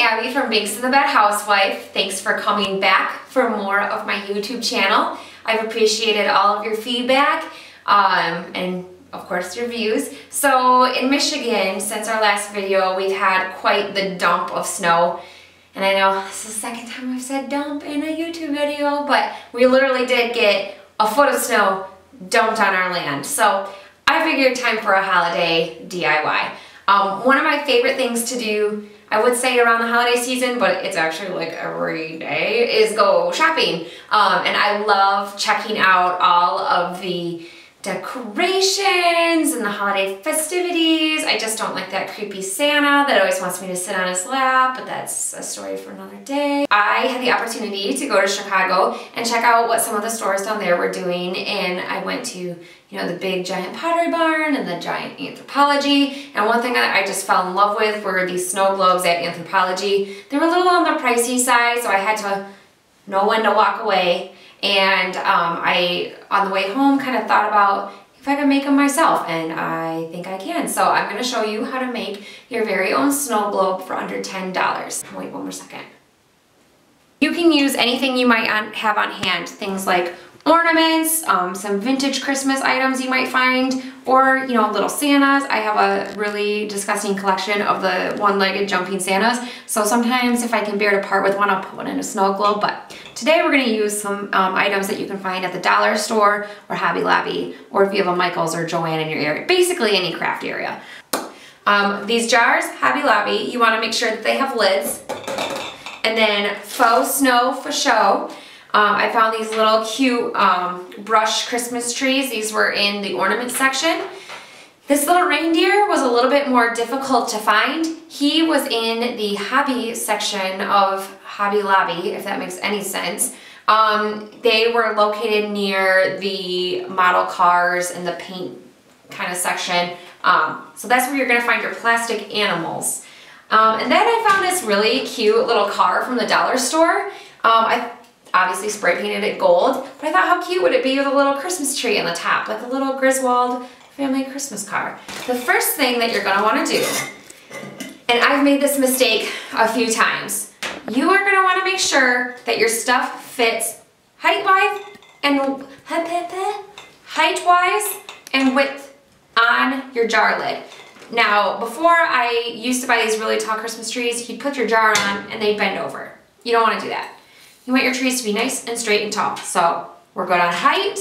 Abby from Bakes of the Bad Housewife. Thanks for coming back for more of my YouTube channel. I've appreciated all of your feedback and of course your views. So in Michigan, since our last video, we've had quite the dump of snow. And I know this is the second time I've said dump in a YouTube video, but we literally did get a foot of snow dumped on our land. So I figured time for a holiday DIY. One of my favorite things to do, I would say around the holiday season, but it's actually like every day, is go shopping. And I love checking out all of the decorations and the holiday festivities. I just don't like that creepy Santa that always wants me to sit on his lap, but that's a story for another day. I had the opportunity to go to Chicago and check out what some of the stores down there were doing, and I went to, you know, the big giant Pottery Barn and the giant Anthropologie, and one thing that I just fell in love with were these snow globes at Anthropologie. They were a little on the pricey side, so I had to know when to walk away. And I, on the way home, kind of thought about if I could make them myself, and I think I can. So I'm going to show you how to make your very own snow globe for under $10. Wait one more second. You can use anything you might have on hand, things like ornaments, some vintage Christmas items you might find, or, you know, little Santas. I have a really disgusting collection of the one-legged jumping Santas, so sometimes if I can bear to part with one, I'll put one in a snow globe. But today we're going to use some items that you can find at the dollar store or Hobby Lobby, or if you have a Michael's or Joann in your area, basically any craft area. These jars, Hobby Lobby, you want to make sure that they have lids. And then faux snow for show. I found these little cute brush Christmas trees. These were in the ornament section. This little reindeer was a little bit more difficult to find. He was in the hobby section of Hobby Lobby, if that makes any sense. They were located near the model cars and the paint kind of section. So that's where you're gonna find your plastic animals. And then I found this really cute little car from the dollar store. I obviously spray painted it gold, but I thought how cute would it be with a little Christmas tree on the top, like a little Griswold family Christmas car. The first thing that you're gonna wanna do, and I've made this mistake a few times, you are gonna wanna make sure that your stuff fits height-wise and width on your jar lid. Now, before I used to buy these really tall Christmas trees, you'd put your jar on and they'd bend over. You don't wanna do that. You want your trees to be nice and straight and tall. So we're good on height,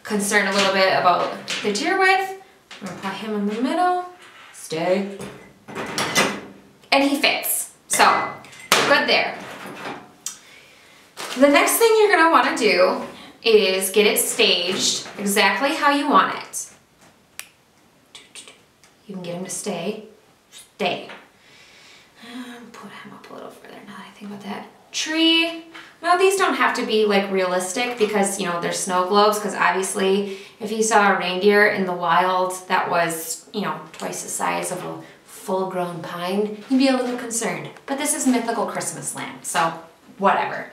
concerned a little bit about the tier width. I'm gonna put him in the middle, stay. And he fits. So good there. The next thing you're gonna wanna do is get it staged exactly how you want it. You can get him to stay. Put him up a little further now that I think about that. Tree. Now these don't have to be like realistic because, you know, they're snow globes, because obviously if you saw a reindeer in the wild that was, you know, twice the size of a full-grown pine, you'd be a little concerned. But this is mythical Christmas land, so whatever.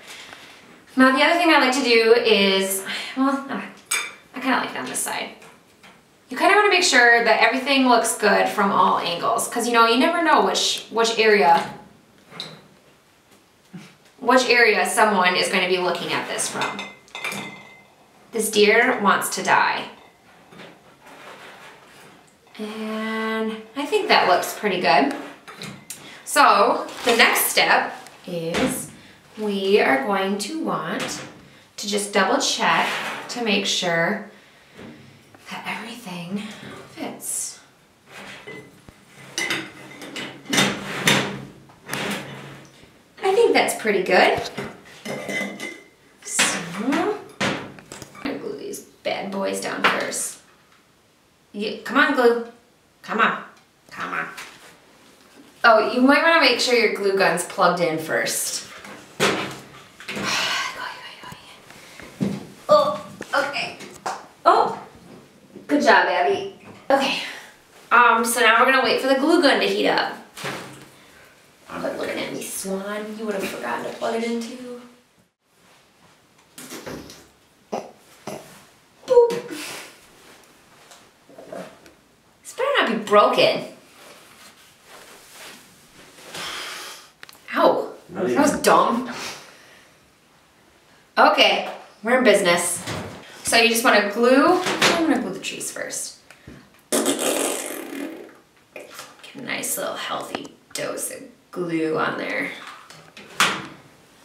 Now the other thing I like to do is, well, I kind of like it on this side. You kind of want to make sure that everything looks good from all angles, because, you know, you never know which area someone is going to be looking at this from. This deer wants to die. And I think that looks pretty good. So the next step is we are going to want to just double check to make sure that everything fits. I think that's pretty good. So, I'm gonna glue these bad boys down first. Yeah, come on, glue. Come on. Come on. Oh, you might want to make sure your glue gun's plugged in first. Oh, okay. Oh, good job, Abby. Okay. So now we're gonna wait for the glue gun to heat up. But looking at me, Swan, you would have forgotten to plug it in too. Boop. This better not be broken. Ouch. That was dumb. Okay, we're in business. So you just want to glue. I'm going to glue the trees first. Get a nice little healthy dose of glue on there.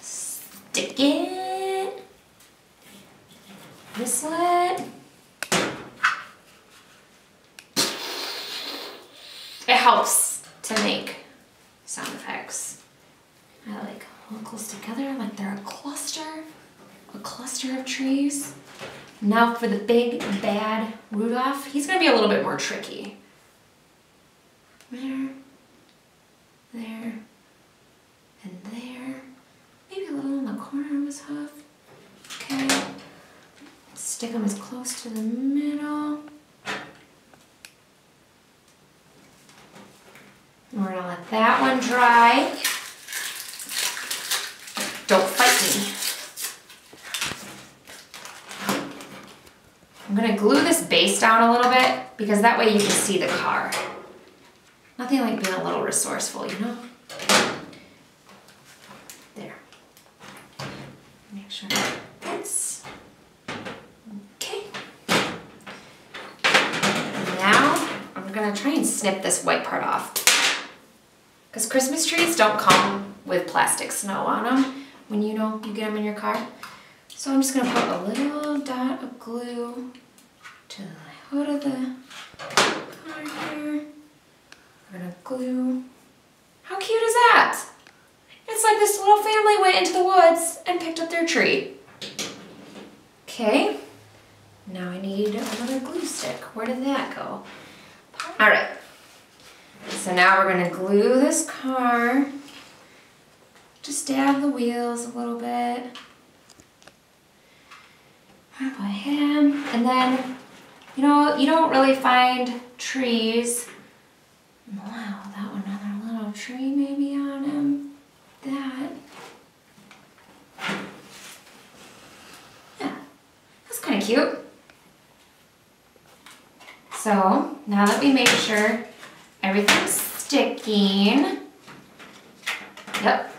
Stick it. Whistle it. It helps to make sound effects. I like all close together, like they're a cluster of trees. Now for the big bad Rudolph, he's gonna be a little bit more tricky. There, there, and there. Maybe a little in the corner of his hoof. Okay. Stick him as close to the middle. We're gonna let that one dry. Don't fight me. I'm gonna glue this base down a little bit because that way you can see the car. Nothing like being a little resourceful, you know? There. Make sure it fits. Okay. And now I'm gonna try and snip this white part off. Because Christmas trees don't come with plastic snow on them when you get them in your car. So I'm just gonna put a little dot of glue to the hood of the car here. We're gonna glue. How cute is that? It's like this little family went into the woods and picked up their tree. Okay, now I need another glue stick. Where did that go? All right. So now we're gonna glue this car. Just dab the wheels a little bit. Put him, and then, you don't really find trees. Wow, that one, another little tree maybe on him. That. Yeah, that's kind of cute. So now that we make sure everything's sticking, yep,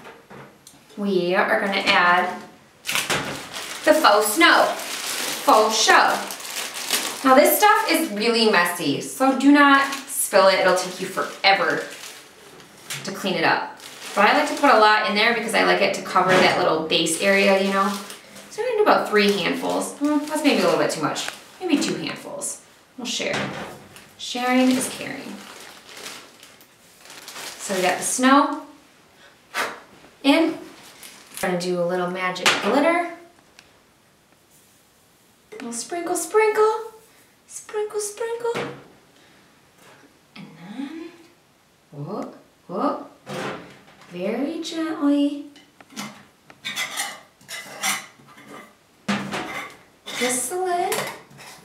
we are gonna add the faux snow, faux show. Now this stuff is really messy, so do not spill it. It'll take you forever to clean it up. But I like to put a lot in there because I like it to cover that little base area, So I'm gonna do about 3 handfuls. Well, that's maybe a little bit too much. Maybe 2 handfuls. We'll share. Sharing is caring. So we got the snow in. We're gonna do a little magic glitter. A little sprinkle, sprinkle. Sprinkle, sprinkle. And then, whoop, whoop. Very gently. Twist the lid.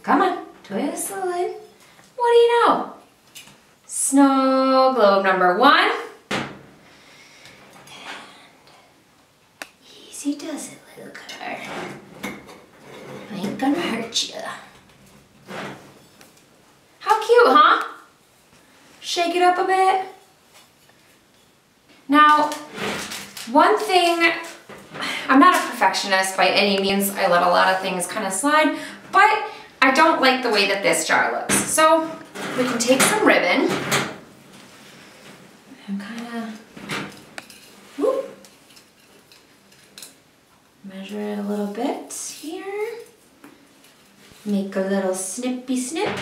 Come on, twist the lid. What do you know? Snow globe number 1. And easy does it, little car. I ain't gonna hurt you. How cute, huh? Shake it up a bit. Now, one thing, I'm not a perfectionist by any means. I let a lot of things kind of slide, but I don't like the way that this jar looks. So we can take some ribbon and kind of measure it a little bit here. Make a little snippy snip.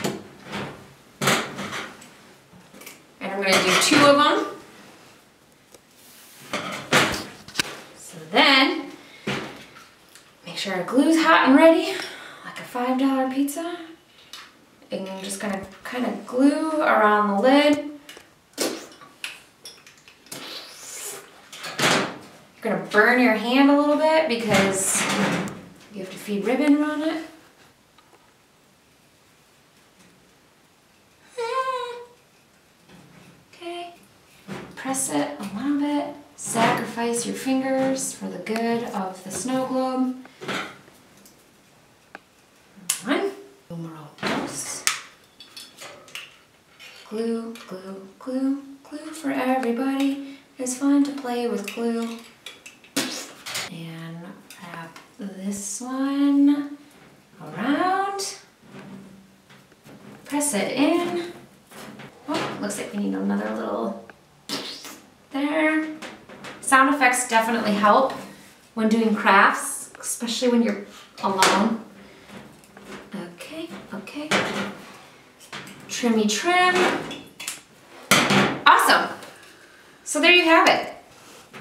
And I'm going to do 2 of them. So then, make sure our glue's hot and ready, like a $5 pizza. And I'm just going to kind of glue around the lid. You're going to burn your hand a little bit because you have to feed ribbon on it. Okay, press it a little bit. Sacrifice your fingers for the good of the snow globe. One. Numero dos. Glue, glue, glue, glue for everybody. It's fun to play with glue. this one around. Press it in. Oh, looks like we need another little there. Sound effects definitely help when doing crafts, especially when you're alone. Okay, okay. Trimmy trim. Awesome. So there you have it.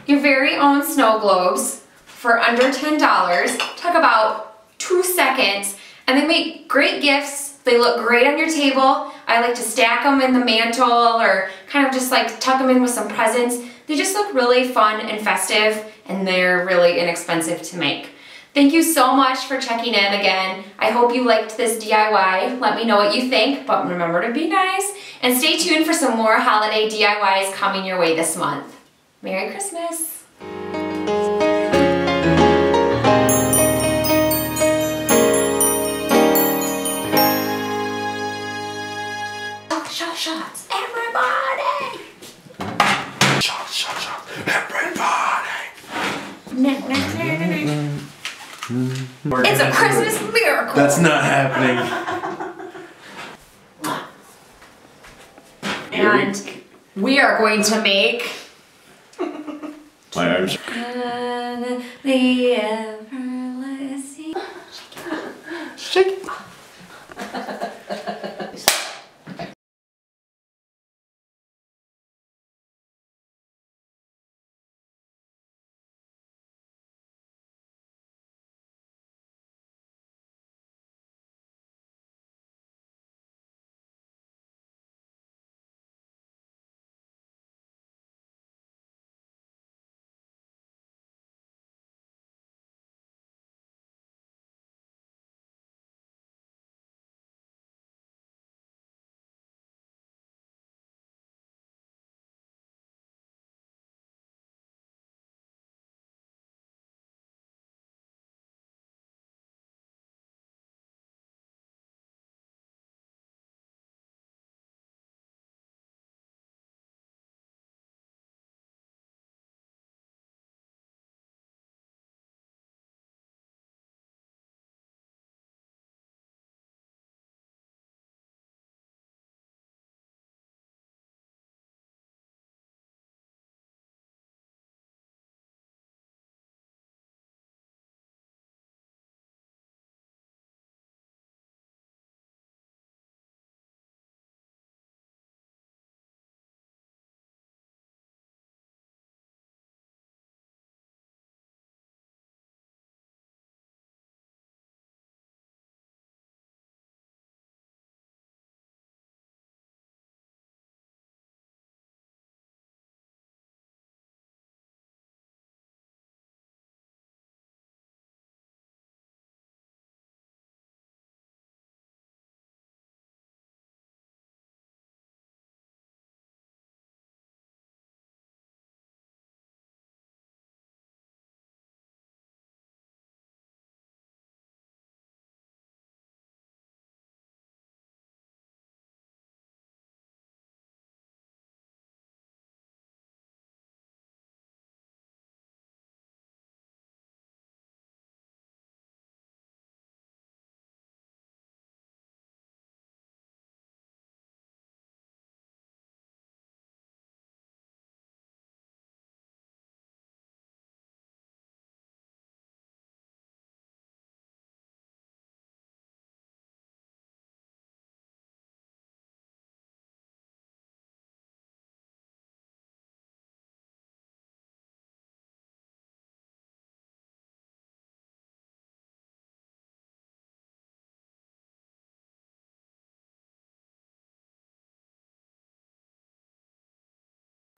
Your very own snow globes for under $10. Took about 2 seconds, and they make great gifts. They look great on your table. I like to stack them in the mantle or kind of just like tuck them in with some presents. They just look really fun and festive, and they're really inexpensive to make. Thank you so much for checking in again. I hope you liked this DIY. Let me know what you think, but remember to be nice. And stay tuned for some more holiday DIYs coming your way this month. Merry Christmas! Shots, everybody! Shots, everybody! It's a Christmas miracle! That's not happening. And we are going to make my arms. The everlasting. Shake it.